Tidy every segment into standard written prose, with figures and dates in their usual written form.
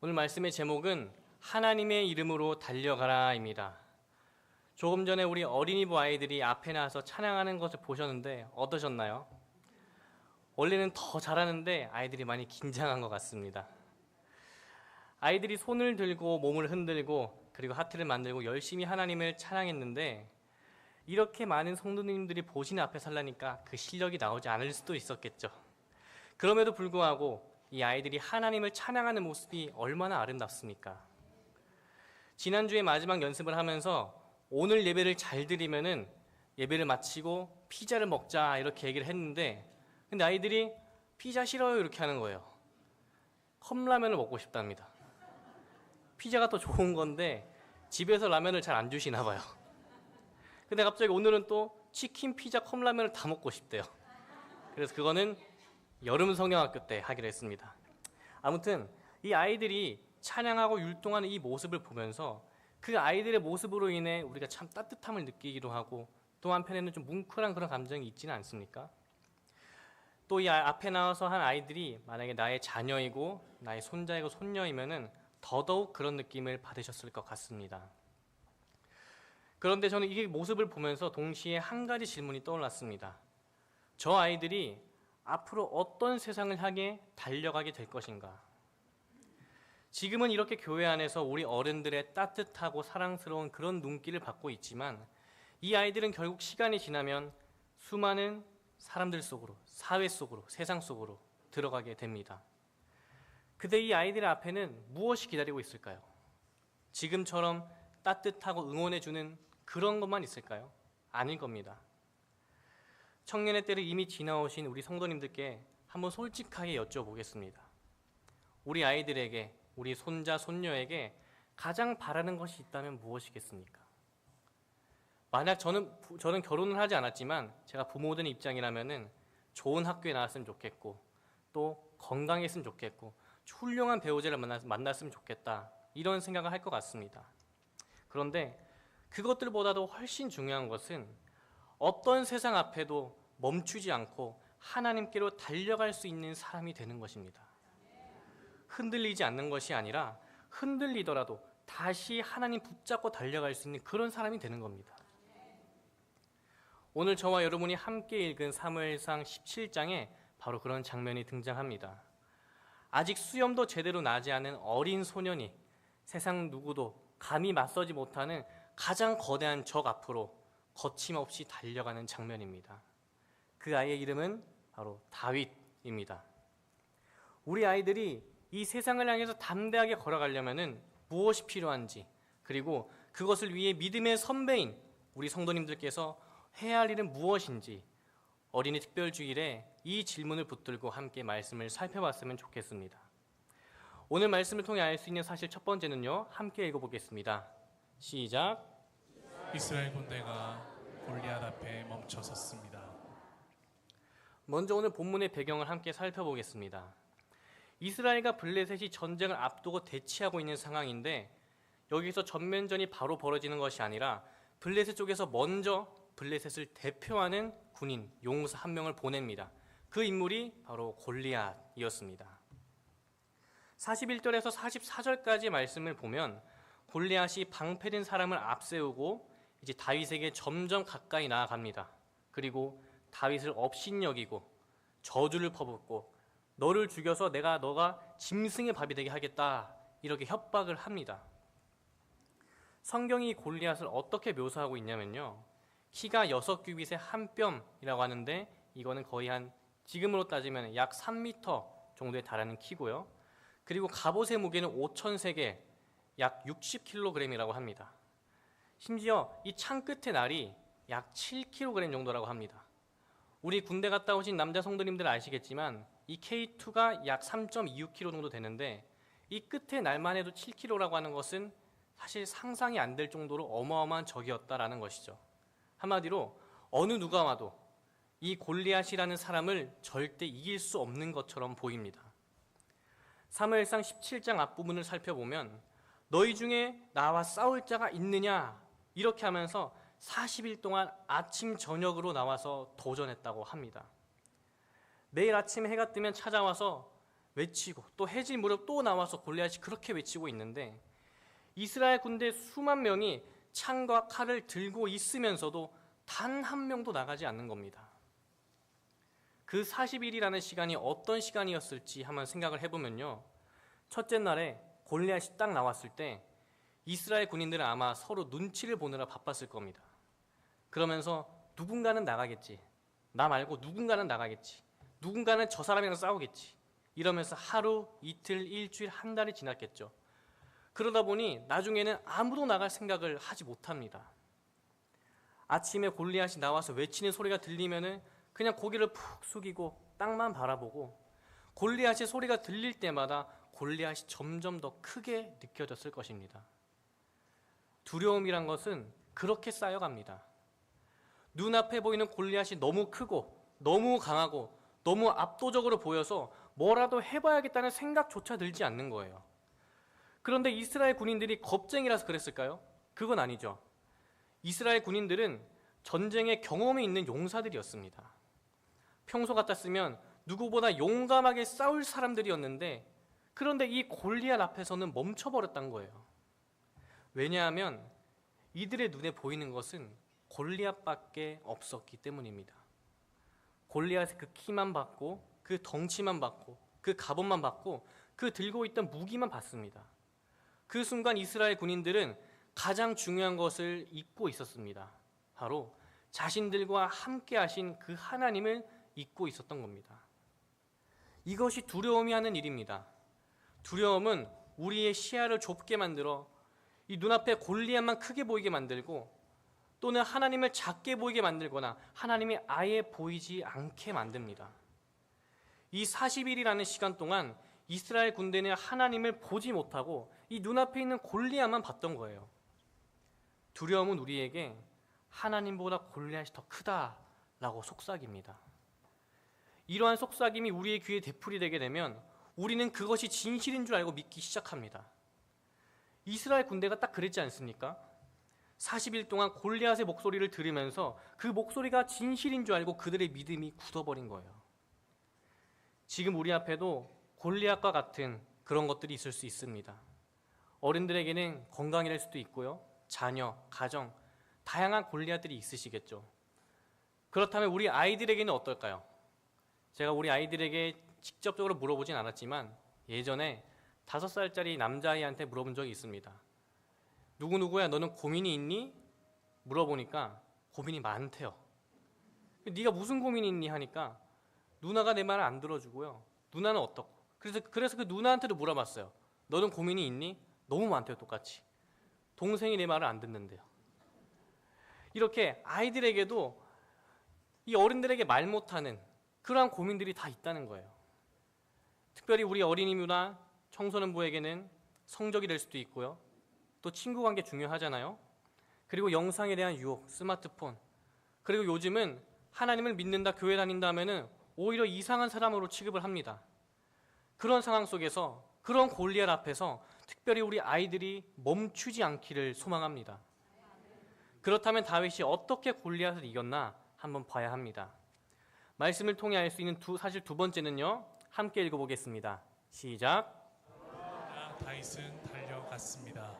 오늘 말씀의 제목은 하나님의 이름으로 달려가라입니다. 조금 전에 우리 어린이부 아이들이 앞에 나와서 찬양하는 것을 보셨는데 어떠셨나요? 원래는 더 잘하는데 아이들이 많이 긴장한 것 같습니다. 아이들이 손을 들고 몸을 흔들고 그리고 하트를 만들고 열심히 하나님을 찬양했는데 이렇게 많은 성도님들이 보시는 앞에 살라니까 그 실력이 나오지 않을 수도 있었겠죠. 그럼에도 불구하고 이 아이들이 하나님을 찬양하는 모습이 얼마나 아름답습니까? 지난주에 마지막 연습을 하면서 오늘 예배를 잘 드리면은 예배를 마치고 피자를 먹자 이렇게 얘기를 했는데 근데 아이들이 피자 싫어요 이렇게 하는 거예요. 컵라면을 먹고 싶답니다. 피자가 더 좋은 건데 집에서 라면을 잘 안 주시나 봐요. 근데 갑자기 오늘은 또 치킨, 피자, 컵라면을 다 먹고 싶대요. 그래서 그거는 여름 성경학교 때 하기로 했습니다. 아무튼 이 아이들이 찬양하고 율동하는 이 모습을 보면서 그 아이들의 모습으로 인해 우리가 참 따뜻함을 느끼기도 하고 또 한편에는 좀 뭉클한 그런 감정이 있지는 않습니까? 또 이 앞에 나와서 한 아이들이 만약에 나의 자녀이고 나의 손자이고 손녀이면은 더더욱 그런 느낌을 받으셨을 것 같습니다. 그런데 저는 이 모습을 보면서 동시에 한 가지 질문이 떠올랐습니다. 저 아이들이 앞으로 어떤 세상을 향해 달려가게 될 것인가? 지금은 이렇게 교회 안에서 우리 어른들의 따뜻하고 사랑스러운 그런 눈길을 받고 있지만 이 아이들은 결국 시간이 지나면 수많은 사람들 속으로, 사회 속으로, 세상 속으로 들어가게 됩니다. 그때 이 아이들 앞에는 무엇이 기다리고 있을까요? 지금처럼 따뜻하고 응원해주는 그런 것만 있을까요? 아닐 겁니다. 청년의 때를 이미 지나오신 우리 성도님들께 한번 솔직하게 여쭤보겠습니다. 우리 아이들에게, 우리 손자, 손녀에게 가장 바라는 것이 있다면 무엇이겠습니까? 만약 저는 결혼을 하지 않았지만 제가 부모 된 입장이라면은 좋은 학교에 나왔으면 좋겠고 또 건강했으면 좋겠고 훌륭한 배우자를 만났으면 좋겠다 이런 생각을 할 것 같습니다. 그런데 그것들보다도 훨씬 중요한 것은 어떤 세상 앞에도 멈추지 않고 하나님께로 달려갈 수 있는 사람이 되는 것입니다. 흔들리지 않는 것이 아니라 흔들리더라도 다시 하나님 붙잡고 달려갈 수 있는 그런 사람이 되는 겁니다. 오늘 저와 여러분이 함께 읽은 사무엘상 17장에 바로 그런 장면이 등장합니다. 아직 수염도 제대로 나지 않은 어린 소년이 세상 누구도 감히 맞서지 못하는 가장 거대한 적 앞으로 거침없이 달려가는 장면입니다. 그 아이의 이름은 바로 다윗입니다. 우리 아이들이 이 세상을 향해서 담대하게 걸어가려면 무엇이 필요한지 그리고 그것을 위해 믿음의 선배인 우리 성도님들께서 해야 할 일은 무엇인지 어린이 특별주일에 이 질문을 붙들고 함께 말씀을 살펴봤으면 좋겠습니다. 오늘 말씀을 통해 알 수 있는 사실 첫 번째는요. 함께 읽어보겠습니다. 시작. 이스라엘 군대가 골리앗 앞에 멈춰 섰습니다. 먼저 오늘 본문의 배경을 함께 살펴보겠습니다. 이스라엘과 블레셋이 전쟁을 앞두고 대치하고 있는 상황인데 여기서 전면전이 바로 벌어지는 것이 아니라 블레셋 쪽에서 먼저 블레셋을 대표하는 군인, 용사 한 명을 보냅니다. 그 인물이 바로 골리앗이었습니다. 41절에서 44절까지 말씀을 보면 골리앗이 방패된 사람을 앞세우고 이제 다윗에게 점점 가까이 나아갑니다. 그리고 다윗을 업신여기고 저주를 퍼붓고 너를 죽여서 너가 짐승의 밥이 되게 하겠다 이렇게 협박을 합니다. 성경이 골리앗을 어떻게 묘사하고 있냐면요. 키가 6규빗의 한 뼘이라고 하는데 이거는 거의 지금으로 따지면 약 3m 정도에 달하는 키고요. 그리고 갑옷의 무게는 5,000세겔, 약 60kg이라고 합니다. 심지어 이 창 끝의 날이 약 7kg 정도라고 합니다. 우리 군대 갔다 오신 남자 성도님들 아시겠지만 이 K2가 약 3.26kg 정도 되는데 이 끝의 날만 해도 7kg라고 하는 것은 사실 상상이 안 될 정도로 어마어마한 적이었다라는 것이죠. 한마디로 어느 누가 와도 이 골리앗이라는 사람을 절대 이길 수 없는 것처럼 보입니다. 사무엘상 17장 앞부분을 살펴보면 너희 중에 나와 싸울 자가 있느냐 이렇게 하면서 40일 동안 아침 저녁으로 나와서 도전했다고 합니다. 매일 아침 해가 뜨면 찾아와서 외치고 또 해질 무렵 또 나와서 골리앗이 그렇게 외치고 있는데 이스라엘 군대 수만 명이 창과 칼을 들고 있으면서도 단 한 명도 나가지 않는 겁니다. 그 40일이라는 시간이 어떤 시간이었을지 한번 생각을 해보면요. 첫째 날에 골리앗이 딱 나왔을 때 이스라엘 군인들은 아마 서로 눈치를 보느라 바빴을 겁니다. 그러면서 누군가는 나가겠지. 나 말고 누군가는 나가겠지. 누군가는 저 사람이랑 싸우겠지. 이러면서 하루, 이틀, 일주일, 한 달이 지났겠죠. 그러다 보니 나중에는 아무도 나갈 생각을 하지 못합니다. 아침에 골리앗이 나와서 외치는 소리가 들리면은 그냥 고개를 푹 숙이고 땅만 바라보고 골리앗의 소리가 들릴 때마다 골리앗이 점점 더 크게 느껴졌을 것입니다. 두려움이란 것은 그렇게 쌓여갑니다. 눈앞에 보이는 골리앗이 너무 크고 너무 강하고 너무 압도적으로 보여서 뭐라도 해봐야겠다는 생각조차 들지 않는 거예요. 그런데 이스라엘 군인들이 겁쟁이라서 그랬을까요? 그건 아니죠. 이스라엘 군인들은 전쟁에 경험이 있는 용사들이었습니다. 평소 같았으면 누구보다 용감하게 싸울 사람들이었는데 그런데 이 골리앗 앞에서는 멈춰버렸단 거예요. 왜냐하면 이들의 눈에 보이는 것은 골리앗밖에 없었기 때문입니다. 골리앗의 그 키만 봤고 그 덩치만 봤고 그 갑옷만 봤고 그 들고 있던 무기만 봤습니다. 그 순간 이스라엘 군인들은 가장 중요한 것을 잊고 있었습니다. 바로 자신들과 함께 하신 그 하나님을 잊고 있었던 겁니다. 이것이 두려움이 하는 일입니다. 두려움은 우리의 시야를 좁게 만들어 이 눈앞에 골리앗만 크게 보이게 만들고 또는 하나님을 작게 보이게 만들거나 하나님이 아예 보이지 않게 만듭니다. 이 40일이라는 시간 동안 이스라엘 군대는 하나님을 보지 못하고 이 눈앞에 있는 골리앗만 봤던 거예요. 두려움은 우리에게 하나님보다 골리앗이 더 크다라고 속삭입니다. 이러한 속삭임이 우리의 귀에 되풀이되게 되면 우리는 그것이 진실인 줄 알고 믿기 시작합니다. 이스라엘 군대가 딱 그랬지 않습니까? 40일 동안 골리앗의 목소리를 들으면서 그 목소리가 진실인 줄 알고 그들의 믿음이 굳어버린 거예요. 지금 우리 앞에도 골리앗과 같은 그런 것들이 있을 수 있습니다. 어른들에게는 건강이랄 수도 있고요. 자녀, 가정, 다양한 골리앗들이 있으시겠죠. 그렇다면 우리 아이들에게는 어떨까요? 제가 우리 아이들에게 직접적으로 물어보진 않았지만 예전에 5살짜리 남자아이한테 물어본 적이 있습니다. 누구누구야 너는 고민이 있니? 물어보니까 고민이 많대요. 네가 무슨 고민이 있니? 하니까 누나가 내 말을 안 들어주고요. 누나는 어떻고? 그래서 그 누나한테도 물어봤어요. 너는 고민이 있니? 너무 많대요. 똑같이. 동생이 내 말을 안 듣는데요. 이렇게 아이들에게도 이 어른들에게 말 못하는 그러한 고민들이 다 있다는 거예요. 특별히 우리 어린이나 청소년부에게는 성적이 될 수도 있고요. 또 친구 관계 중요하잖아요. 그리고 영상에 대한 유혹, 스마트폰. 그리고 요즘은 하나님을 믿는다, 교회 다닌다 하면은 오히려 이상한 사람으로 취급을 합니다. 그런 상황 속에서 그런 골리앗 앞에서 특별히 우리 아이들이 멈추지 않기를 소망합니다. 그렇다면 다윗이 어떻게 골리앗을 이겼나 한번 봐야 합니다. 말씀을 통해 알 수 있는 사실 두 번째는요. 함께 읽어보겠습니다. 시작. 다윗은 달려갔습니다.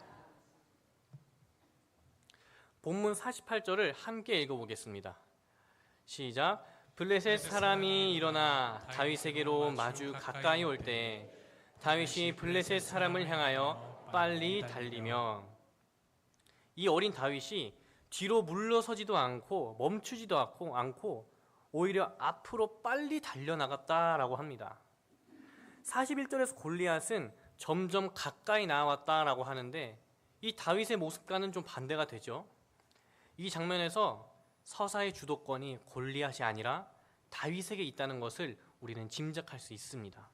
본문 48절을 함께 읽어보겠습니다. 시작. 블레셋 사람이 일어나 다윗에게로 마주 가까이 올 때 다윗이 블레셋 사람을 향하여 빨리 달리며 이 어린 다윗이 뒤로 물러서지도 않고 멈추지도 않고 오히려 앞으로 빨리 달려나갔다라고 합니다. 41절에서 골리앗은 점점 가까이 나왔다라고 하는데 이 다윗의 모습과는 좀 반대가 되죠. 이 장면에서 서사의 주도권이 골리앗이 아니라 다윗에게 있다는 것을 우리는 짐작할 수 있습니다.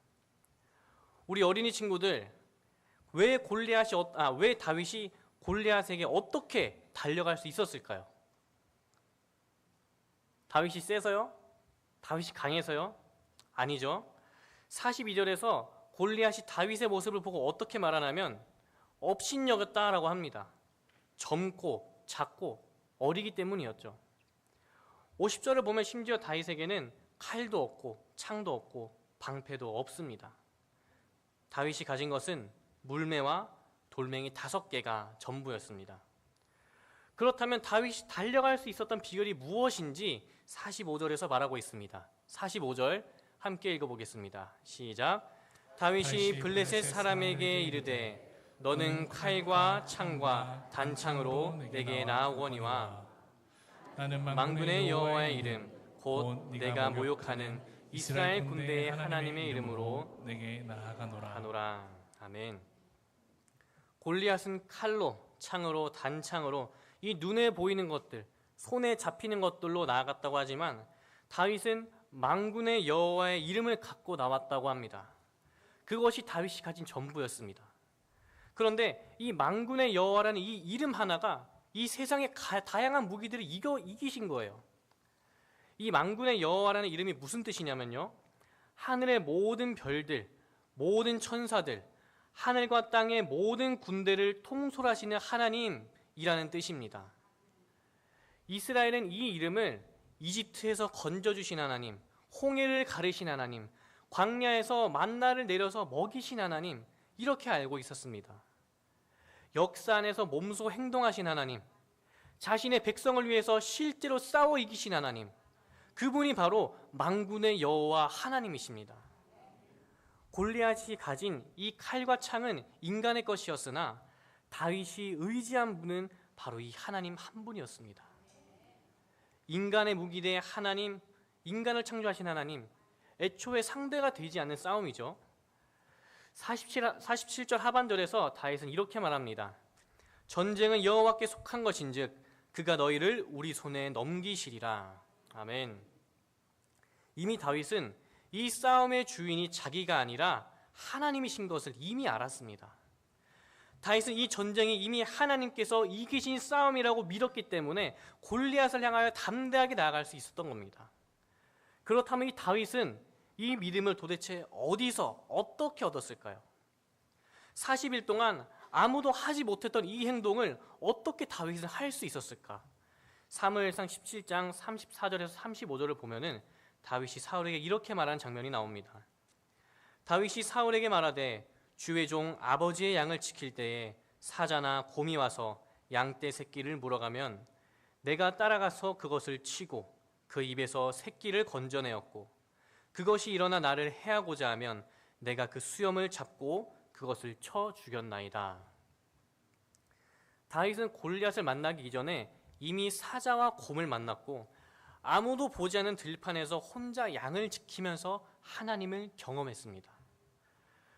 우리 어린이 친구들, 왜 다윗이 골리앗에게 어떻게 달려갈 수 있었을까요? 다윗이 세서요? 다윗이 강해서요? 아니죠. 42절에서 골리앗이 다윗의 모습을 보고 어떻게 말하냐면 업신여겼다라고 합니다. 젊고 작고 어리기 때문이었죠. 50절을 보면 심지어 다윗에게는 칼도 없고 창도 없고 방패도 없습니다. 다윗이 가진 것은 물매와 돌멩이 5개가 전부였습니다. 그렇다면 다윗이 달려갈 수 있었던 비결이 무엇인지 45절에서 말하고 있습니다. 45절 함께 읽어보겠습니다. 시작. 다윗이 블레셋 사람에게 이르되 너는 칼과 창과 단창으로 내게 나아오거니와 나는 만군의 여호와의 이름 곧 내가 모욕하는 이스라엘 군대의 하나님의 이름으로 내게 나아가노라. 하노라. 아멘. 골리앗은 칼로, 창으로, 단창으로 이 눈에 보이는 것들, 손에 잡히는 것들로 나아갔다고 하지만 다윗은 만군의 여호와의 이름을 갖고 나왔다고 합니다. 그것이 다윗이 가진 전부였습니다. 그런데 이 만군의 여호와라는 이 이름 하나가 이 세상의 다양한 무기들을 이기신 거예요. 이 만군의 여호와라는 이름이 무슨 뜻이냐면요, 하늘의 모든 별들, 모든 천사들, 하늘과 땅의 모든 군대를 통솔하시는 하나님이라는 뜻입니다. 이스라엘은 이 이름을 이집트에서 건져주신 하나님, 홍해를 가르신 하나님, 광야에서 만나를 내려서 먹이신 하나님, 이렇게 알고 있었습니다. 역사 안에서 몸소 행동하신 하나님, 자신의 백성을 위해서 실제로 싸워 이기신 하나님, 그분이 바로 만군의 여호와 하나님이십니다. 골리앗이 가진 이 칼과 창은 인간의 것이었으나 다윗이 의지한 분은 바로 이 하나님 한 분이었습니다. 인간의 무기대 하나님, 인간을 창조하신 하나님, 애초에 상대가 되지 않는 싸움이죠. 47절 하반절에서 다윗은 이렇게 말합니다. 전쟁은 여호와께 속한 것인즉 그가 너희를 우리 손에 넘기시리라. 아멘. 이미 다윗은 이 싸움의 주인이 자기가 아니라 하나님이신 것을 이미 알았습니다. 다윗은 이 전쟁이 이미 하나님께서 이기신 싸움이라고 믿었기 때문에 골리앗을 향하여 담대하게 나아갈 수 있었던 겁니다. 그렇다면 이 다윗은 이 믿음을 도대체 어디서 어떻게 얻었을까요? 40일 동안 아무도 하지 못했던 이 행동을 어떻게 다윗은 할 수 있었을까? 사무엘상 17장 34절에서 35절을 보면은 다윗이 사울에게 이렇게 말하는 장면이 나옵니다. 다윗이 사울에게 말하되 주의 종 아버지의 양을 지킬 때에 사자나 곰이 와서 양떼 새끼를 물어가면 내가 따라가서 그것을 치고 그 입에서 새끼를 건져내었고 그것이 일어나 나를 해하고자 하면 내가 그 수염을 잡고 그것을 쳐 죽였나이다. 다윗은 골리앗을 만나기 이전에 이미 사자와 곰을 만났고 아무도 보지 않는 들판에서 혼자 양을 지키면서 하나님을 경험했습니다.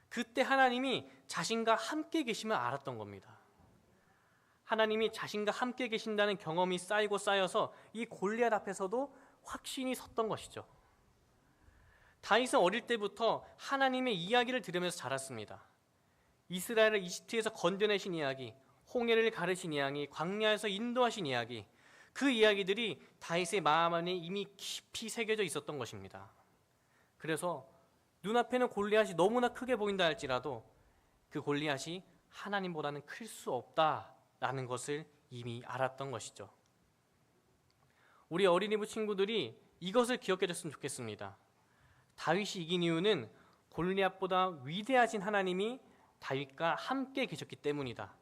그때 하나님이 자신과 함께 계심을 알았던 겁니다. 하나님이 자신과 함께 계신다는 경험이 쌓이고 쌓여서 이 골리앗 앞에서도 확신이 섰던 것이죠. 다윗은 어릴 때부터 하나님의 이야기를 들으면서 자랐습니다. 이스라엘을 이집트에서 건져내신 이야기, 홍해를 가르신 이야기, 광야에서 인도하신 이야기, 그 이야기들이 다윗의 마음 안에 이미 깊이 새겨져 있었던 것입니다. 그래서 눈앞에는 골리앗이 너무나 크게 보인다 할지라도 그 골리앗이 하나님보다는 클 수 없다라는 것을 이미 알았던 것이죠. 우리 어린이부 친구들이 이것을 기억해 줬으면 좋겠습니다. 다윗이 이긴 이유는 골리앗보다 위대하신 하나님이 다윗과 함께 계셨기 때문이다.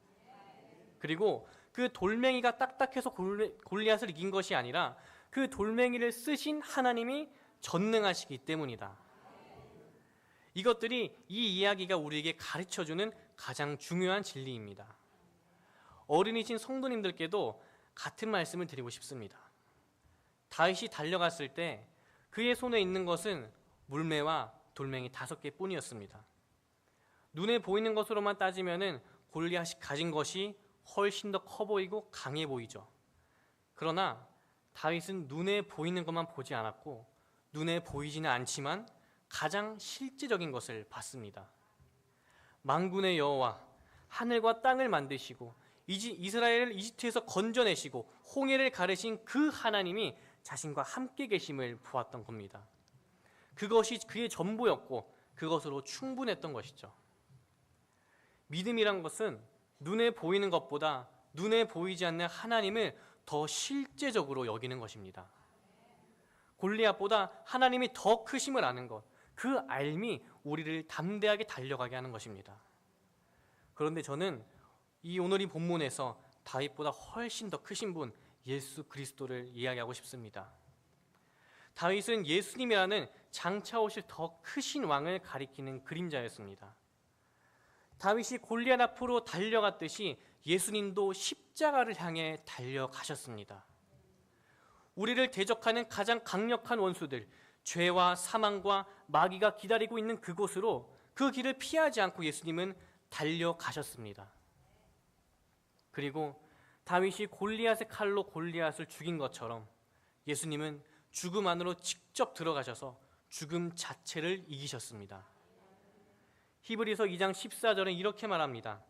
그리고 그 돌멩이가 딱딱해서 골리앗을 이긴 것이 아니라 그 돌멩이를 쓰신 하나님이 전능하시기 때문이다. 이것들이 이 이야기가 우리에게 가르쳐주는 가장 중요한 진리입니다. 어린이신 성도님들께도 같은 말씀을 드리고 싶습니다. 다윗이 달려갔을 때 그의 손에 있는 것은 물매와 돌멩이 5개 뿐이었습니다. 눈에 보이는 것으로만 따지면은 골리앗이 가진 것이 훨씬 더 커 보이고 강해 보이죠. 그러나 다윗은 눈에 보이는 것만 보지 않았고 눈에 보이지는 않지만 가장 실제적인 것을 봤습니다. 만군의 여호와, 하늘과 땅을 만드시고 이스라엘을 이집트에서 건져내시고 홍해를 가르신 그 하나님이 자신과 함께 계심을 보았던 겁니다. 그것이 그의 전부였고 그것으로 충분했던 것이죠. 믿음이란 것은 눈에 보이는 것보다 눈에 보이지 않는 하나님을 더 실제적으로 여기는 것입니다. 골리앗보다 하나님이 더 크심을 아는 것, 그 알미 우리를 담대하게 달려가게 하는 것입니다. 그런데 저는 오늘 이 본문에서 다윗보다 훨씬 더 크신 분 예수 그리스도를 이야기하고 싶습니다. 다윗은 예수님이라는 장차 오실 더 크신 왕을 가리키는 그림자였습니다. 다윗이 골리앗 앞으로 달려갔듯이 예수님도 십자가를 향해 달려가셨습니다. 우리를 대적하는 가장 강력한 원수들, 죄와 사망과 마귀가 기다리고 있는 그곳으로 그 길을 피하지 않고 예수님은 달려가셨습니다. 그리고 다윗이 골리앗의 칼로 골리앗을 죽인 것처럼 예수님은 죽음 안으로 직접 들어가셔서 죽음 자체를 이기셨습니다. 히브리서 2장 14절은 이렇게 말합니다.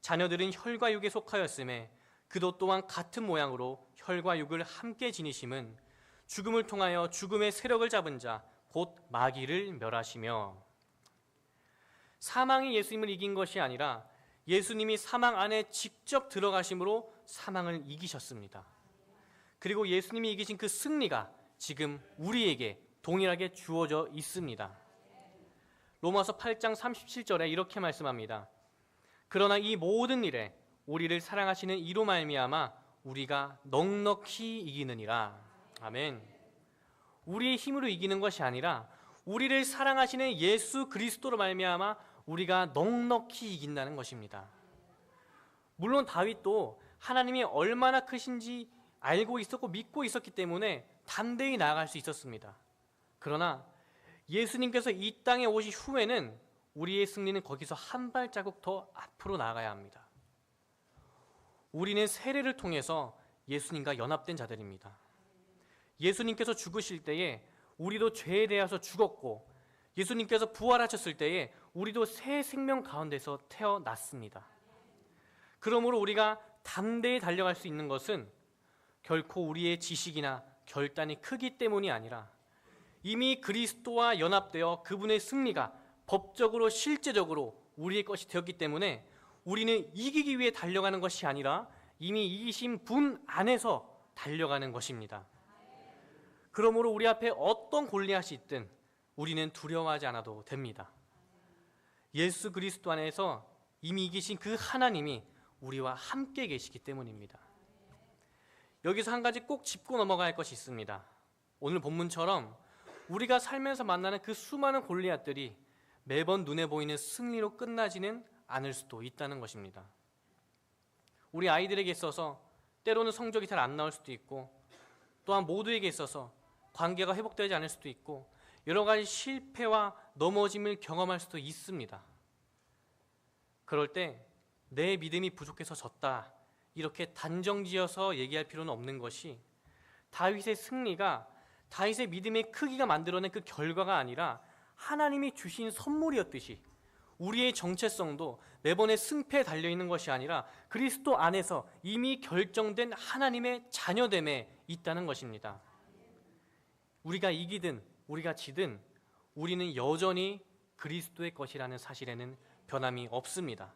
자녀들은 혈과 육에 속하였음에 그도 또한 같은 모양으로 혈과 육을 함께 지니심은 죽음을 통하여 죽음의 세력을 잡은 자 곧 마귀를 멸하시며. 사망이 예수님을 이긴 것이 아니라 예수님이 사망 안에 직접 들어가심으로 사망을 이기셨습니다. 그리고 예수님이 이기신 그 승리가 지금 우리에게 동일하게 주어져 있습니다. 로마서 8장 37절에 이렇게 말씀합니다. 그러나 이 모든 일에 우리를 사랑하시는 이로 말미암아 우리가 넉넉히 이기느니라. 아멘. 우리의 힘으로 이기는 것이 아니라 우리를 사랑하시는 예수 그리스도로 말미암아 우리가 넉넉히 이긴다는 것입니다. 물론 다윗도 하나님이 얼마나 크신지 알고 있었고 믿고 있었기 때문에 담대히 나아갈 수 있었습니다. 그러나 예수님께서 이 땅에 오신 후에는 우리의 승리는 거기서 한 발자국 더 앞으로 나아가야 합니다. 우리는 세례를 통해서 예수님과 연합된 자들입니다. 예수님께서 죽으실 때에 우리도 죄에 대해서 죽었고 예수님께서 부활하셨을 때에 우리도 새 생명 가운데서 태어났습니다. 그러므로 우리가 담대히 달려갈 수 있는 것은 결코 우리의 지식이나 결단이 크기 때문이 아니라 이미 그리스도와 연합되어 그분의 승리가 법적으로 실제적으로 우리의 것이 되었기 때문에 우리는 이기기 위해 달려가는 것이 아니라 이미 이기신 분 안에서 달려가는 것입니다. 그러므로 우리 앞에 어떤 골리앗이 있든 우리는 두려워하지 않아도 됩니다. 예수 그리스도 안에서 이미 이기신 그 하나님이 우리와 함께 계시기 때문입니다. 여기서 한 가지 꼭 짚고 넘어가야 할 것이 있습니다. 오늘 본문처럼 우리가 살면서 만나는 그 수많은 골리앗들이 매번 눈에 보이는 승리로 끝나지는 않을 수도 있다는 것입니다. 우리 아이들에게 있어서 때로는 성적이 잘 안 나올 수도 있고 또한 모두에게 있어서 관계가 회복되지 않을 수도 있고 여러 가지 실패와 넘어짐을 경험할 수도 있습니다. 그럴 때 내 믿음이 부족해서 졌다 이렇게 단정지어서 얘기할 필요는 없는 것이 다윗의 승리가 다윗의 믿음의 크기가 만들어낸 그 결과가 아니라 하나님이 주신 선물이었듯이 우리의 정체성도 매번의 승패에 달려있는 것이 아니라 그리스도 안에서 이미 결정된 하나님의 자녀됨에 있다는 것입니다. 우리가 이기든 우리가 지든 우리는 여전히 그리스도의 것이라는 사실에는 변함이 없습니다.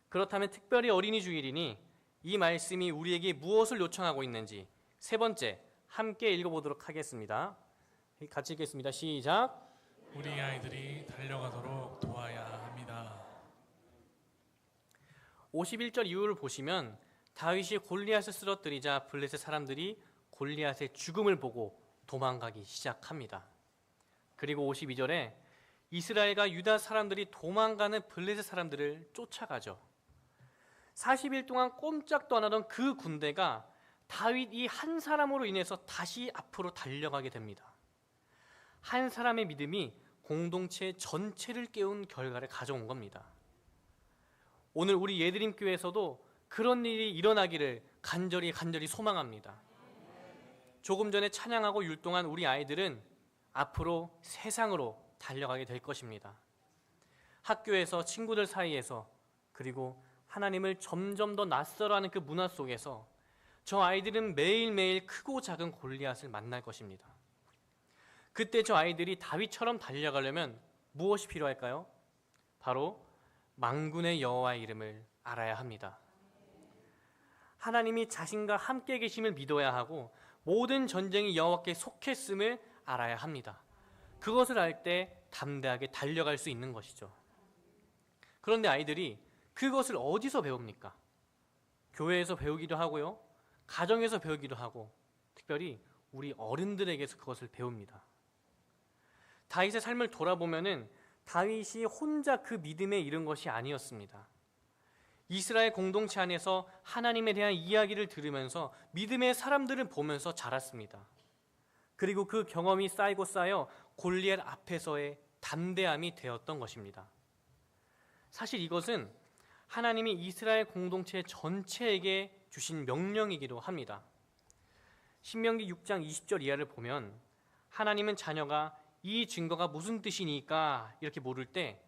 그렇다면 특별히 어린이 주일이니 이 말씀이 우리에게 무엇을 요청하고 있는지 세 번째 함께 읽어보도록 하겠습니다. 같이 읽겠습니다. 시작. 우리 아이들이 달려가도록 도와야 합니다. 51절 이후를 보시면 다윗이 골리앗을 쓰러뜨리자 블레셋 사람들이 골리앗의 죽음을 보고 도망가기 시작합니다. 그리고 52절에 이스라엘과 유다 사람들이 도망가는 블레셋 사람들을 쫓아가죠. 40일 동안 꼼짝도 안 하던 그 군대가 다윗 이 한 사람으로 인해서 다시 앞으로 달려가게 됩니다. 한 사람의 믿음이 공동체 전체를 깨운 결과를 가져온 겁니다. 오늘 우리 예드림 교회에서도 그런 일이 일어나기를 간절히 소망합니다. 조금 전에 찬양하고 율동한 우리 아이들은 앞으로 세상으로 달려가게 될 것입니다. 학교에서 친구들 사이에서 그리고 하나님을 점점 더 낯설어하는 그 문화 속에서 저 아이들은 매일매일 크고 작은 골리앗을 만날 것입니다. 그때 저 아이들이 다윗처럼 달려가려면 무엇이 필요할까요? 바로 만군의 여호와의 이름을 알아야 합니다. 하나님이 자신과 함께 계심을 믿어야 하고 모든 전쟁이 여호와께 속했음을 알아야 합니다. 그것을 알 때 담대하게 달려갈 수 있는 것이죠. 그런데 아이들이 그것을 어디서 배웁니까? 교회에서 배우기도 하고요, 가정에서 배우기도 하고, 특별히 우리 어른들에게서 그것을 배웁니다. 다윗의 삶을 돌아보면은 다윗이 혼자 그 믿음에 이른 것이 아니었습니다. 이스라엘 공동체 안에서 하나님에 대한 이야기를 들으면서 믿음의 사람들을 보면서 자랐습니다. 그리고 그 경험이 쌓이고 쌓여 골리앗 앞에서의 담대함이 되었던 것입니다. 사실 이것은 하나님이 이스라엘 공동체 전체에게 주신 명령이기도 합니다. 신명기 6장 20절 이하를 보면 하나님은 자녀가 이 증거가 무슨 뜻이니까 이렇게 물을 때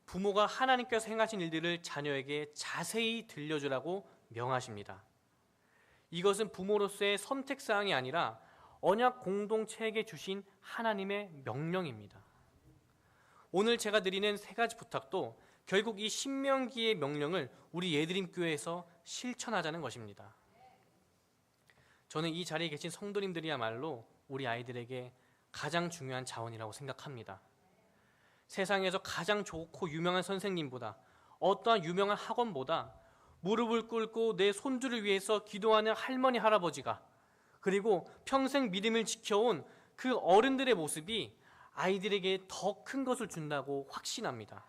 부모가 하나님께서 행하신 일들을 자녀에게 자세히 들려주라고 명하십니다. 이것은 부모로서의 선택사항이 아니라 언약 공동체에게 주신 하나님의 명령입니다. 오늘 제가 드리는 세 가지 부탁도 결국 이 신명기의 명령을 우리 예드림교회에서 실천하자는 것입니다. 저는 이 자리에 계신 성도님들이야말로 우리 아이들에게 가장 중요한 자원이라고 생각합니다. 세상에서 가장 좋고 유명한 선생님보다, 어떠한 유명한 학원보다 무릎을 꿇고 내 손주를 위해서 기도하는 할머니, 할아버지가, 그리고 평생 믿음을 지켜온 그 어른들의 모습이 아이들에게 더 큰 것을 준다고 확신합니다.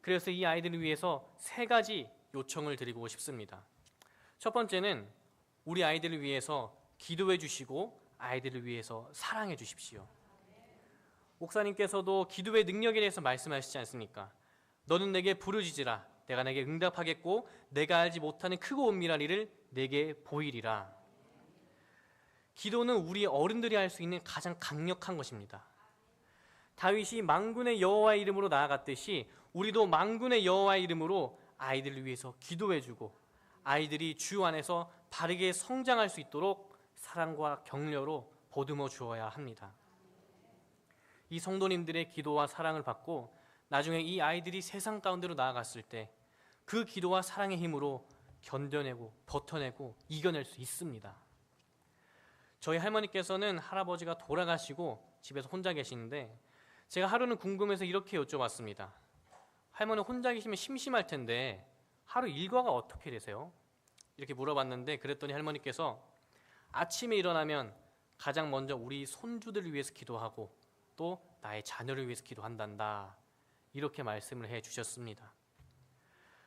그래서 이 아이들을 위해서 세 가지 요청을 드리고 싶습니다. 첫 번째는 우리 아이들을 위해서 기도해 주시고 아이들을 위해서 사랑해 주십시오. 목사님께서도 기도의 능력에 대해서 말씀하시지 않습니까? 너는 내게 부르짖으라. 내가 내게 응답하겠고 내가 알지 못하는 크고 은밀한 일을 내게 보이리라. 기도는 우리 어른들이 할 수 있는 가장 강력한 것입니다. 다윗이 만군의 여호와의 이름으로 나아갔듯이 우리도 만군의 여호와의 이름으로 아이들을 위해서 기도해주고 아이들이 주 안에서 바르게 성장할 수 있도록 사랑과 격려로 보듬어 주어야 합니다. 이 성도님들의 기도와 사랑을 받고 나중에 이 아이들이 세상 가운데로 나아갔을 때 그 기도와 사랑의 힘으로 견뎌내고 버텨내고 이겨낼 수 있습니다. 저희 할머니께서는 할아버지가 돌아가시고 집에서 혼자 계시는데 제가 하루는 궁금해서 이렇게 여쭤봤습니다. 할머니 혼자 계시면 심심할 텐데 하루 일과가 어떻게 되세요? 이렇게 물어봤는데 그랬더니 할머니께서 아침에 일어나면 가장 먼저 우리 손주들을 위해서 기도하고 또 나의 자녀를 위해서 기도한단다. 이렇게 말씀을 해 주셨습니다.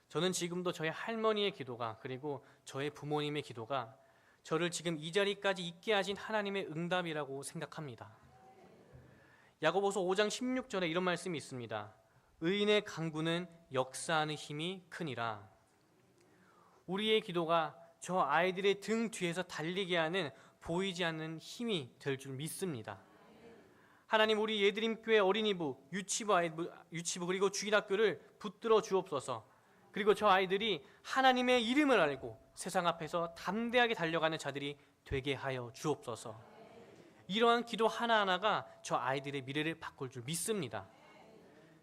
저는 지금도 저희 할머니의 기도가 그리고 저의 부모님의 기도가 저를 지금 이 자리까지 있게 하신 하나님의 응답이라고 생각합니다. 야고보서 5장 16절에 이런 말씀이 있습니다. 의인의 간구는 역사하는 힘이 크니라. 우리의 기도가 저 아이들의 등 뒤에서 달리게 하는 보이지 않는 힘이 될 줄 믿습니다. 하나님 우리 예드림교회 어린이부, 유치부 그리고 주일학교를 붙들어 주옵소서. 그리고 저 아이들이 하나님의 이름을 알고 세상 앞에서 담대하게 달려가는 자들이 되게 하여 주옵소서. 이러한 기도 하나하나가 저 아이들의 미래를 바꿀 줄 믿습니다.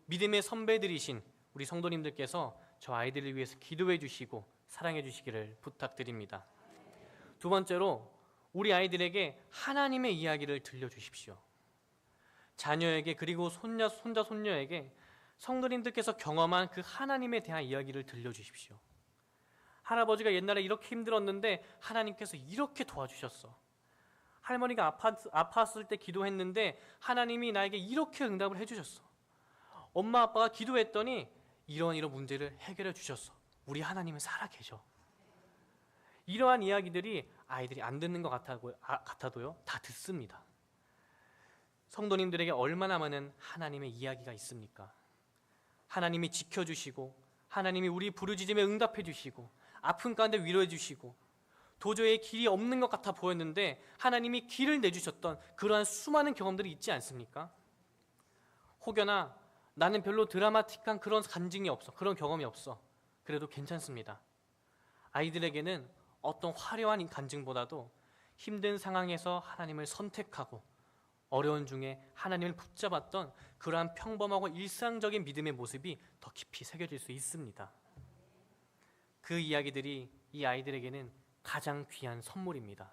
믿음의 선배들이신 우리 성도님들께서 저 아이들을 위해서 기도해 주시고 사랑해 주시기를 부탁드립니다. 두 번째로 우리 아이들에게 하나님의 이야기를 들려주십시오. 자녀에게 그리고 손자, 손녀에게 성도님들께서 경험한 그 하나님에 대한 이야기를 들려주십시오. 할아버지가 옛날에 이렇게 힘들었는데 하나님께서 이렇게 도와주셨어. 할머니가 아팠을 때 기도했는데 하나님이 나에게 이렇게 응답을 해주셨어. 엄마 아빠가 기도했더니 이런 문제를 해결해 주셨어. 우리 하나님은 살아계셔. 이러한 이야기들이 아이들이 안 듣는 것 같아도요 다 듣습니다. 성도님들에게 얼마나 많은 하나님의 이야기가 있습니까? 하나님이 지켜주시고 하나님이 우리 부르짖음에 응답해 주시고 아픈 가운데 위로해 주시고 도저히 길이 없는 것 같아 보였는데 하나님이 길을 내주셨던 그러한 수많은 경험들이 있지 않습니까? 혹여나 나는 별로 드라마틱한 그런 간증이 없어, 그런 경험이 없어. 그래도 괜찮습니다. 아이들에게는 어떤 화려한 간증보다도 힘든 상황에서 하나님을 선택하고 어려운 중에 하나님을 붙잡았던 그러한 평범하고 일상적인 믿음의 모습이 더 깊이 새겨질 수 있습니다. 그 이야기들이 이 아이들에게는 가장 귀한 선물입니다.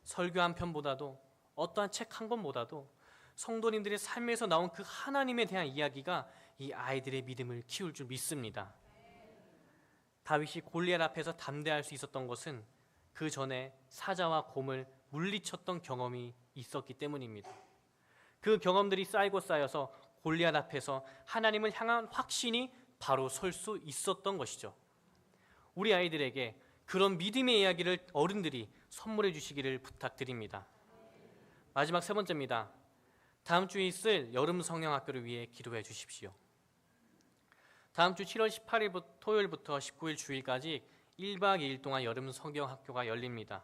설교 한 편보다도 어떠한 책 한 권보다도 성도님들의 삶에서 나온 그 하나님에 대한 이야기가 이 아이들의 믿음을 키울 줄 믿습니다. 다윗이 골리앗 앞에서 담대할 수 있었던 것은 그 전에 사자와 곰을 물리쳤던 경험이 있었기 때문입니다. 그 경험들이 쌓이고 쌓여서 골리앗 앞에서 하나님을 향한 확신이 바로 설 수 있었던 것이죠. 우리 아이들에게 그런 믿음의 이야기를 어른들이 선물해 주시기를 부탁드립니다. 마지막 세 번째입니다. 다음 주에 있을 여름 성경학교를 위해 기도해 주십시오. 다음 주 7월 18일 토요일부터 19일 주일까지 1박 2일 동안 여름 성경학교가 열립니다.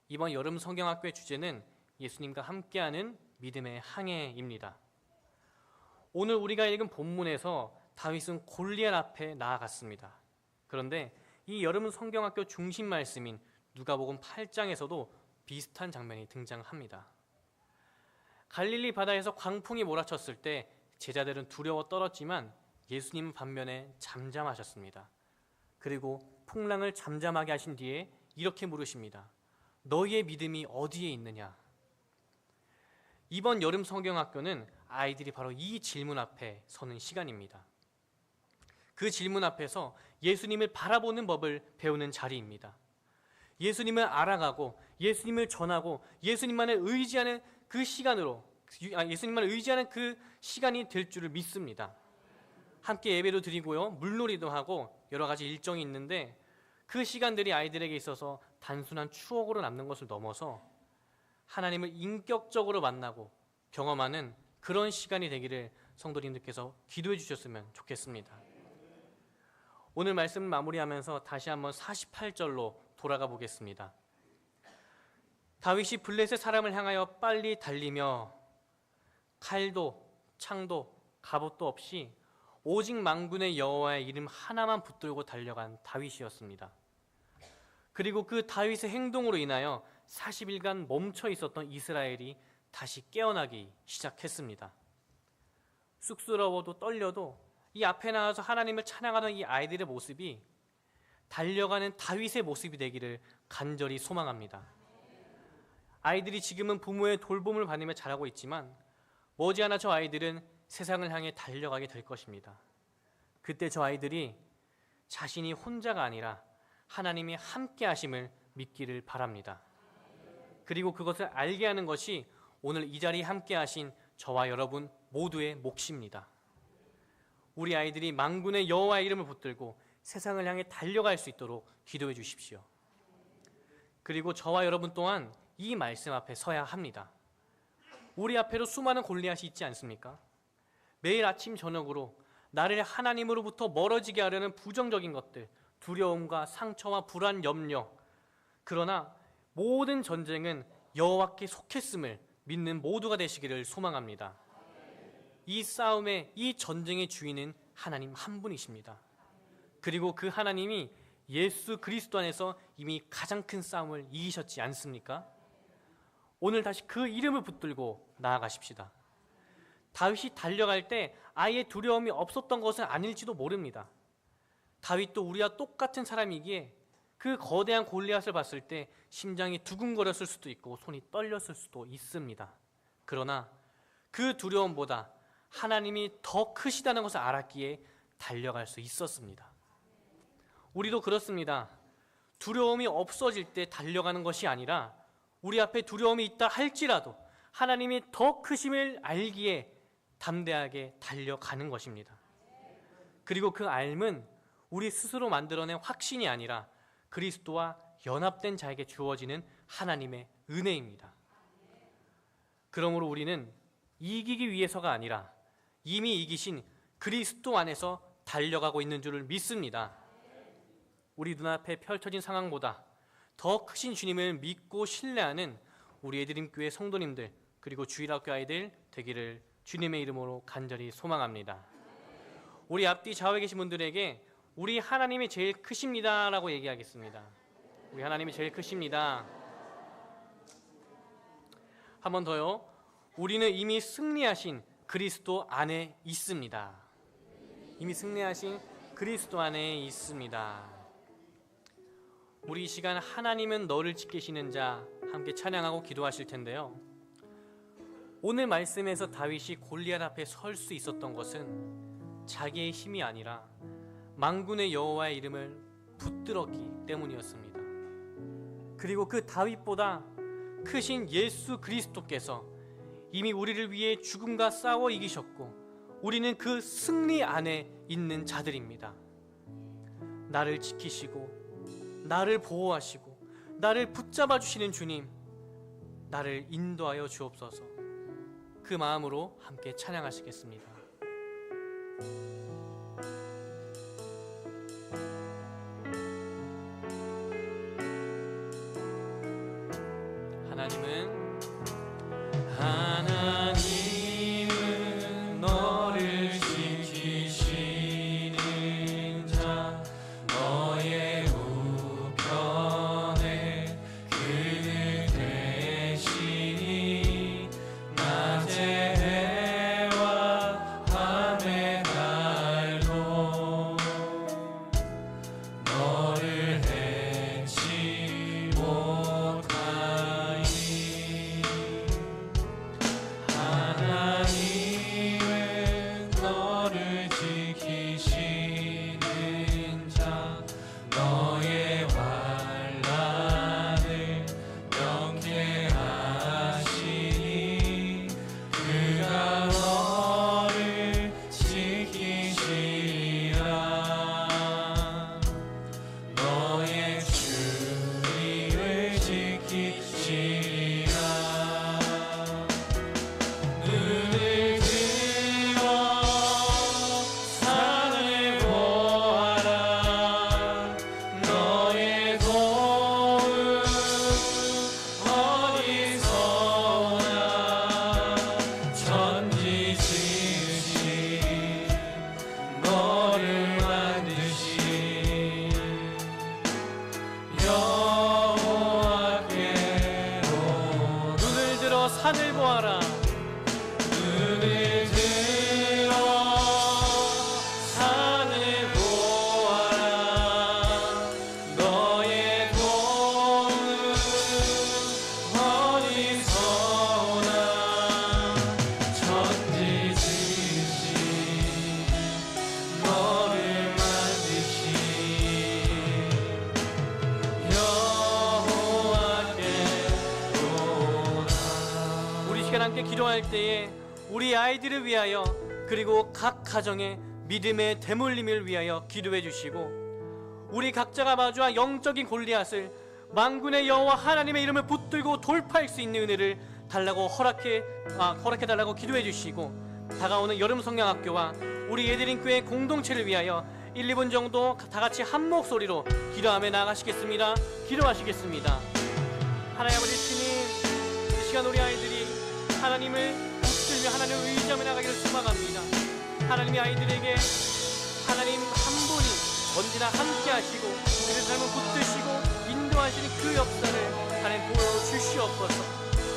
이번 여름 성경학교의 주제는 예수님과 함께하는 믿음의 항해입니다. 오늘 우리가 읽은 본문에서 다윗은 골리앗 앞에 나아갔습니다. 그런데 이 여름 성경학교 중심 말씀인 누가복음 8장에서도 비슷한 장면이 등장합니다. 갈릴리 바다에서 광풍이 몰아쳤을 때 제자들은 두려워 떨었지만 예수님은 반면에 잠잠하셨습니다. 그리고 풍랑을 잠잠하게 하신 뒤에 이렇게 물으십니다. 너희의 믿음이 어디에 있느냐? 이번 여름 성경학교는 아이들이 바로 이 질문 앞에 서는 시간입니다. 그 질문 앞에서 예수님을 바라보는 법을 배우는 자리입니다. 예수님을 알아가고 예수님을 전하고 예수님만을 의지하는 그 시간이 될 줄을 믿습니다. 함께 예배도 드리고요, 물놀이도 하고 여러 가지 일정이 있는데 그 시간들이 아이들에게 있어서 단순한 추억으로 남는 것을 넘어서 하나님을 인격적으로 만나고 경험하는 그런 시간이 되기를 성도님들께서 기도해 주셨으면 좋겠습니다. 오늘 말씀을 마무리하면서 다시 한번 48절로 돌아가 보겠습니다. 다윗이 블레셋 사람을 향하여 빨리 달리며 칼도 창도 갑옷도 없이 오직 만군의 여호와의 이름 하나만 붙들고 달려간 다윗이었습니다. 그리고 그 다윗의 행동으로 인하여 40일간 멈춰 있었던 이스라엘이 다시 깨어나기 시작했습니다. 쑥스러워도 떨려도 이 앞에 나와서 하나님을 찬양하던 이 아이들의 모습이 달려가는 다윗의 모습이 되기를 간절히 소망합니다. 아이들이 지금은 부모의 돌봄을 받으며 자라고 있지만 머지않아 저 아이들은 세상을 향해 달려가게 될 것입니다. 그때 저 아이들이 자신이 혼자가 아니라 하나님이 함께 하심을 믿기를 바랍니다. 그리고 그것을 알게 하는 것이 오늘 이 자리에 함께 하신 저와 여러분 모두의 몫입니다. 우리 아이들이 만군의 여호와의 이름을 붙들고 세상을 향해 달려갈 수 있도록 기도해 주십시오. 그리고 저와 여러분 또한 이 말씀 앞에 서야 합니다. 우리 앞에도 수많은 골리앗이 있지 않습니까? 매일 아침 저녁으로 나를 하나님으로부터 멀어지게 하려는 부정적인 것들, 두려움과 상처와 불안, 염려. 그러나 모든 전쟁은 여호와께 속했음을 믿는 모두가 되시기를 소망합니다. 이 싸움의, 이 전쟁의 주인은 하나님 한 분이십니다. 그리고 그 하나님이 예수 그리스도 안에서 이미 가장 큰 싸움을 이기셨지 않습니까? 오늘 다시 그 이름을 붙들고 나아가십시다. 다윗이 달려갈 때 아예 두려움이 없었던 것은 아닐지도 모릅니다. 다윗도 우리와 똑같은 사람이기에 그 거대한 골리앗을 봤을 때 심장이 두근거렸을 수도 있고 손이 떨렸을 수도 있습니다. 그러나 그 두려움보다 하나님이 더 크시다는 것을 알았기에 달려갈 수 있었습니다. 우리도 그렇습니다. 두려움이 없어질 때 달려가는 것이 아니라 우리 앞에 두려움이 있다 할지라도 하나님이 더 크심을 알기에 담대하게 달려가는 것입니다. 그리고 그 알은 우리 스스로 만들어낸 확신이 아니라 그리스도와 연합된 자에게 주어지는 하나님의 은혜입니다. 그러므로 우리는 이기기 위해서가 아니라 이미 이기신 그리스도 안에서 달려가고 있는 줄을 믿습니다. 우리 눈앞에 펼쳐진 상황보다 더 크신 주님을 믿고 신뢰하는 우리 애드림교회 성도님들 그리고 주일학교 아이들 되기를 주님의 이름으로 간절히 소망합니다. 우리 앞뒤 좌우에 계신 분들에게 우리 하나님이 제일 크십니다 라고 얘기하겠습니다. 우리 하나님이 제일 크십니다. 한 번 더요. 우리는 이미 승리하신 그리스도 안에 있습니다. 이미 승리하신 그리스도 안에 있습니다. 우리 이 시간 하나님은 너를 지키시는 자 함께 찬양하고 기도하실 텐데요. 오늘 말씀에서 다윗이 골리앗 앞에 설 수 있었던 것은 자기의 힘이 아니라 만군의 여호와의 이름을 붙들었기 때문이었습니다. 그리고 그 다윗보다 크신 예수 그리스도께서 이미 우리를 위해 죽음과 싸워 이기셨고 우리는 그 승리 안에 있는 자들입니다. 나를 지키시고 나를 보호하시고 나를 붙잡아 주시는 주님, 나를 인도하여 주옵소서. 그 마음으로 함께 찬양하시겠습니다. 하나님은 너를 지키시는 자, 너의 우편에 그늘 대시니 낮에 해와 밤의 달도 너를 해치 못하니 하나님은 너를 지키시는 자, 너의 환난을 명쾌하시니 그가 너를 지키시라. 너의 주님을 지키시라. 눈을 들어 산을 보아라. 너의 도움 어디서 오나. 천지 지으신 너를 만드신 여호와께로. 눈을 들어 산을 보아라. 눈을 들어 산을 보아라. 너의 도움 어디서 오나. 천지 지으신 너를 만드신 여호와께로다. 우리 시간 함께 기도할 때에 우리 아이들을 위하여 그리고 각 가정의 믿음의 대물림을 위하여 기도해 주시고 우리 각자가 마주한 영적인 골리앗을 만군의 여호와 하나님의 이름을 붙들고 돌파할 수 있는 은혜를 달라고 허락해 달라고 기도해 주시고 다가오는 여름 성령학교와 우리 예드린 교회 공동체를 위하여 1, 2분 정도 다 같이 한 목소리로 기도하며 나아가시겠습니다. 기도하시겠습니다. 하나님 아버지 주님, 이 시간 우리 아이들이 하나님을 붙들며 하나님을 의지하며 나가기를 소망합니다. 하나님이 아이들에게 하나님 한 분이 언제나 함께 하시고 우리의 삶을 붙드시고 인도하시는 그 역사를 하나님 보여주시옵소서.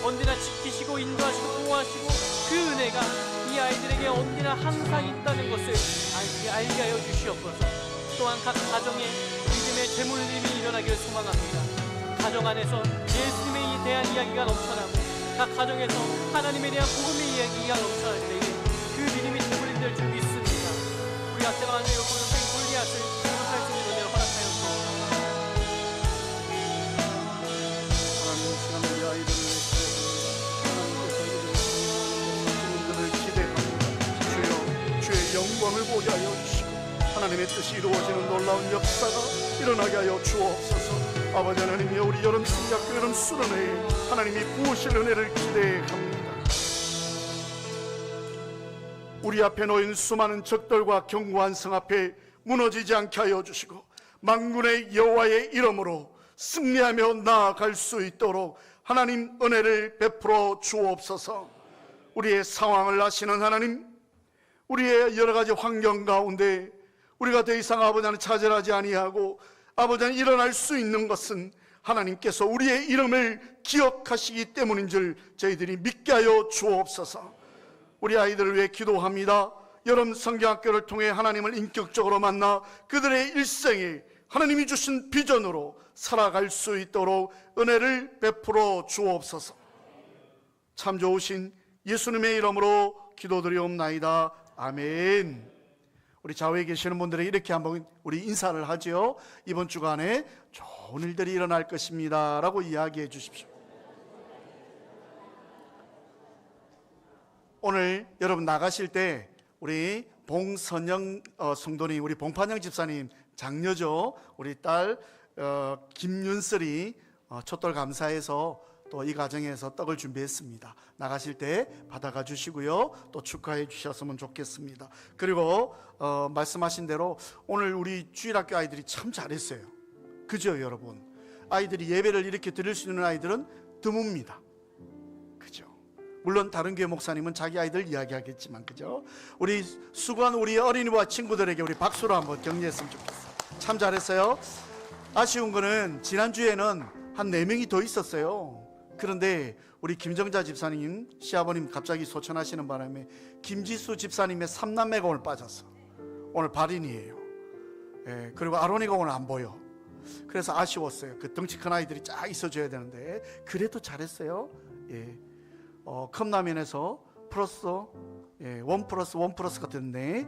언제나 지키시고 인도하시고 보호하시고 그 은혜가 이 아이들에게 언제나 항상 있다는 것을 알게 하여 주시옵소서. 또한 각 가정에 믿음의 재물림이 일어나기를 소망합니다. 가정 안에서 예수님에 대한 이야기가 넘쳐나고 각 가정에서 하나님에 대한 복음의 이야기가 넘쳐날 때에 그 믿음이 재물림 될 줄 믿습니다. 우리 각자가 만들고 보는 골리앗을 공격할 수 있는 은혜를 허락하여 주옵소서. 하나님 시간 우리 아이들을 위해서 하나님께서 이들을 기대합니다. 주여, 주의 영광을 보게 하여 주시고 하나님의 뜻이 이루어지는 놀라운 역사가 일어나게 하여 주옵소서. 아버지 하나님이 우리 여름 신학교 여름 수련회에 하나님이 부으실 은혜를 기대합니다. 우리 앞에 놓인 수많은 적들과 견고한 성 앞에 무너지지 않게 하여 주시고 만군의 여호와의 이름으로 승리하며 나아갈 수 있도록 하나님 은혜를 베풀어 주옵소서. 우리의 상황을 아시는 하나님, 우리의 여러 가지 환경 가운데 우리가 더 이상 아버지는 차별하지 아니하고 아버지는 일어날 수 있는 것은 하나님께서 우리의 이름을 기억하시기 때문인 줄 저희들이 믿게 하여 주옵소서. 우리 아이들을 위해 기도합니다. 여름 성경학교를 통해 하나님을 인격적으로 만나 그들의 일생에 하나님이 주신 비전으로 살아갈 수 있도록 은혜를 베풀어 주옵소서. 참 좋으신 예수님의 이름으로 기도드리옵나이다. 아멘. 우리 좌우에 계시는 분들에게 이렇게 한번 우리 인사를 하죠. 이번 주간에 좋은 일들이 일어날 것입니다 라고 이야기해 주십시오. 오늘 여러분 나가실 때 우리 봉선영 성도님, 우리 봉판영 집사님 장녀죠. 우리 딸 김윤슬이 촛돌 감사해서 또 이 가정에서 떡을 준비했습니다. 나가실 때 받아가 주시고요. 또 축하해 주셨으면 좋겠습니다. 그리고 말씀하신 대로 오늘 우리 주일학교 아이들이 참 잘했어요. 그죠 여러분? 아이들이 예배를 이렇게 드릴 수 있는 아이들은 드뭅니다. 그죠? 물론 다른 교회 목사님은 자기 아이들 이야기하겠지만, 그죠? 우리 수고한 우리 어린이와 친구들에게 우리 박수로 한번 격려했으면 좋겠어요. 참 잘했어요. 아쉬운 거는 지난주에는 한 4명이 더 있었어요. 그런데 우리 김정자 집사님 시아버님 갑자기 소천하시는 바람에 김지수 집사님의 3남매가 오늘 빠졌어. 오늘 발인이에요. 예, 그리고 아론이가 오늘 안 보여. 그래서 아쉬웠어요. 그 덩치 큰 아이들이 쫙 있어줘야 되는데 그래도 잘했어요. 예. 컵라면에서 플러스 1+1+ 같은데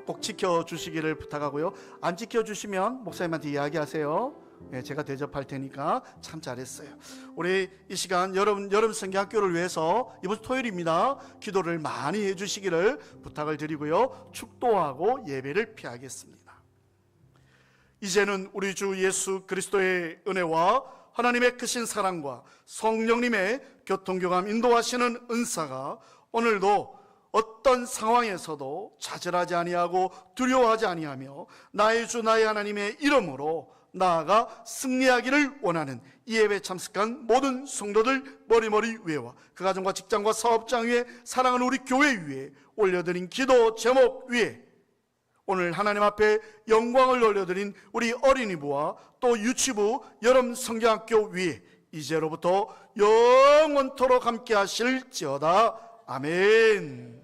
꼭 지켜주시기를 부탁하고요. 안 지켜주시면 목사님한테 이야기하세요. 제가 대접할 테니까. 참 잘했어요. 우리 이 시간 여름 성경학교를 위해서 이번 토요일입니다. 기도를 많이 해주시기를 부탁을 드리고요. 축도하고 예배를 피하겠습니다. 이제는 우리 주 예수 그리스도의 은혜와 하나님의 크신 사랑과 성령님의 교통교감 인도하시는 은사가 오늘도 어떤 상황에서도 좌절하지 아니하고 두려워하지 아니하며 나의 주 나의 하나님의 이름으로 나아가 승리하기를 원하는 이 예배에 참석한 모든 성도들 머리머리 위에와 그 가정과 직장과 사업장 위에 사랑하는 우리 교회 위에 올려드린 기도 제목 위에 오늘 하나님 앞에 영광을 올려드린 우리 어린이부와 또 유치부 여름 성경학교 위에 이제로부터 영원토록 함께 하실지어다. 아멘.